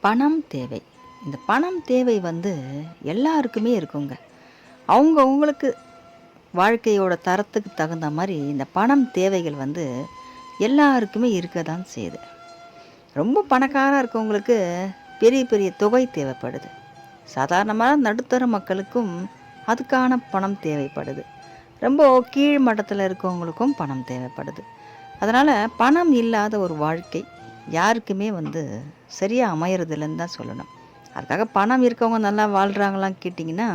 பணம் தேவை. இந்த பணம் தேவை வந்து எல்லாருக்குமே இருக்குங்க. அவங்கவங்களுக்கு வாழ்க்கையோட தரத்துக்கு தகுந்த மாரி இந்த பணம் தேவைகள் வந்து எல்லாருக்குமே இருக்க தான் செய்யுது. ரொம்ப பணக்காரா இருக்கவங்களுக்கு பெரிய பெரிய தொகை தேவைப்படுது. சாதாரணமான நடுத்தர மக்களுக்கும் அதுக்கான பணம் தேவைப்படுது. ரொம்ப கீழ் மட்டத்தில இருக்கவங்களுக்கும் பணம் தேவைப்படுது. அதனால பணம் இல்லாத ஒரு வாழ்க்கை யாருக்குமே வந்து சரியா அமையறதில்லன்னு தான் சொல்லணும். அதுக்காக பணம் இருக்கவங்க நல்லா வாழ்றாங்களான்னு கேட்டிங்கன்னா,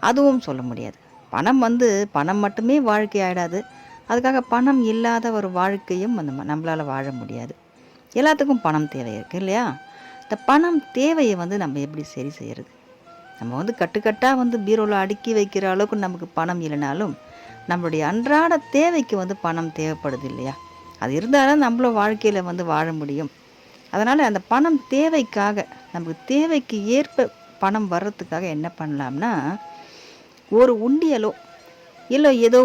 அதுவும் சொல்ல முடியாது. பணம் வந்து பணம் மட்டுமே வாழ்க்கை ஆயிடாது. அதுக்காக பணம் இல்லாத ஒரு வாழ்க்கையும் நம்மளால வாழ முடியாது. எல்லாத்துக்கும் பணம் தேவை இருக்கு இல்லையா? இந்த பணம் தேவைய வந்து நம்ம எப்படி சரி செய்றது? நம்ம வந்து கட்டுக்கட்டா வந்து பீரோல அடுக்கி வைக்கிற அளவுக்கு நமக்கு பணம் இல்லனாலும், நம்மளுடைய அன்றாட தேவைக்கு வந்து பணம் தேவைப்படுது இல்லையா? அது இருந்தா தான் நம்மளும் வாழ்க்கையில வந்து வாழ முடியும். அதனால அந்த பணம் தேவைக்காக, நமக்கு தேவைக்கு ஏற்ப பணம் வர்றதுக்காக என்ன பண்ணலாம்னா, ஒரு உண்டியலோ, இல்ல ஏதோ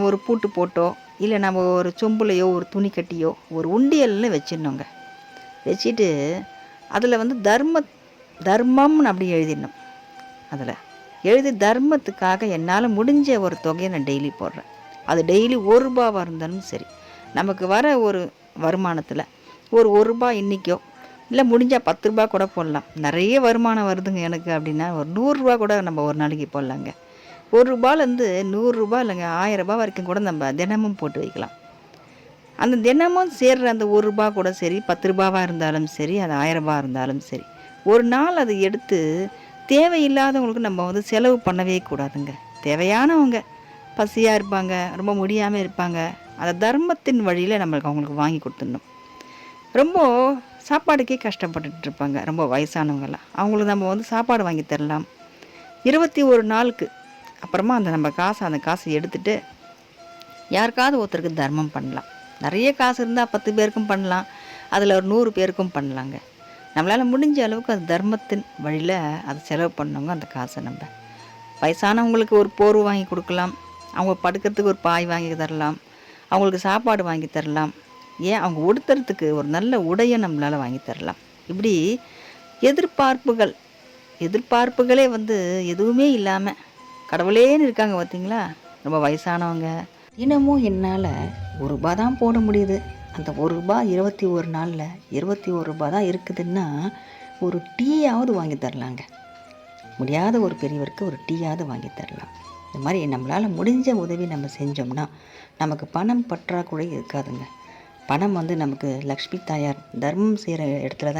ஒரு பூட்டு போட்டோ, இல்ல நம்ம ஒரு சொம்புலயோ, ஒரு துணி கட்டியோ, ஒரு உண்டியல்னு வச்சிடணுங்க. வச்சுட்டு, அதில வந்து தர்மம்னு அப்படி எழுதிடணும். அதில எழுதி தர்மத்துக்காக என்னால முடிஞ்ச ஒரு தொகையை நான் டெய்லி போடுறேன். அது டெய்லி ரூ. 1 இருந்தாலும் சரி. நமக்கு வர ஒரு வருமானத்தில ஒரு ரூ. 1 இன்னைக்கோ, இல்ல முடிஞ்சா ரூ. 10 கூட போடலாம். நெறைய வருமானம் வருதுங்க எனக்கு அப்படின்னா, ஒரு ரூ. 100 கூட நம்ம ஒரு நாளைக்கு போடலாங்க. ரூ. 1லேருந்து ரூ. 100 இல்லைங்க ரூ. 1000 வரைக்கும் கூட நம்ம தினமும் போட்டு வைக்கலாம். அந்த தினமும் சேர்ற அந்த ரூ. 1 கூட சரி, ரூ. 10 இருந்தாலும் சரி, அது ரூ. 1000 இருந்தாலும் சரி. ஒரு நாள் அதை எடுத்து தேவையில்லாதவங்களுக்கு நம்ம வந்து செலவு பண்ணவே கூடாதுங்க. தேவையானவங்க பசியா இருப்பாங்க, ரொம்ப முடியாம இருப்பாங்க. அந்த தர்மத்தின் வழியில நம்மளுக்கு அவங்களுக்கு வாங்கி குடுத்துடணும். ரொம்ப சாப்பாடுக்கே கஷ்டப்பட்டுட்டு இருப்பாங்க, ரொம்ப வயசானவங்கலாம். அவங்களுக்கு நம்ம வந்து சாப்பாடு வாங்கி தரலாம். 21 நாளுக்கு அப்புறமா அந்த காசை எடுத்துட்டு யாருக்காவது ஒருத்தருக்கு தர்மம் பண்ணலாம். நிறைய காசு இருந்தால் 10 பேருக்கும் பண்ணலாம். அதில் ஒரு 100 பேருக்கும் பண்ணலாங்க. நம்மளால் முடிஞ்ச அளவுக்கு அது தர்மத்தின் வழியில் அதை செலவு பண்ணவங்க அந்த காசை நம்ம வயசானவங்களுக்கு ஒரு போர்வை வாங்கி கொடுக்கலாம். அவங்க படுக்கிறதுக்கு ஒரு பாய் வாங்கி தரலாம். அவங்களுக்கு சாப்பாடு வாங்கி தரலாம். ஏன் அவங்க உடுத்துறதுக்கு ஒரு நல்ல உடையை நம்மளால் வாங்கி தரலாம். இப்படி எதிர்பார்ப்புகள் எதிர்பார்ப்புகளே வந்து எதுவுமே இல்லாமல் கடவுளேன்னு இருக்காங்க பார்த்தீங்களா? ரொம்ப வயசானவங்க. தினமும் என்னால் ரூ. 1 தான் போட முடியுது. அந்த ரூ. 1 21 நாளில் ரூ. 21 தான் இருக்குதுன்னா, ஒரு டீயாவது வாங்கி தரலாங்க. முடியாத ஒரு பெரியவருக்கு ஒரு டீயாவது வாங்கி தரலாம். இந்த மாதிரி நம்மளால் முடிஞ்ச உதவி நம்ம செஞ்சோம்னா, நமக்கு பணம் பற்றாக்குறை இருக்காதுங்க. பணம் வந்து நமக்கு லக்ஷ்மி தாயார் தர்மம் செய்கிற இடத்துல தான்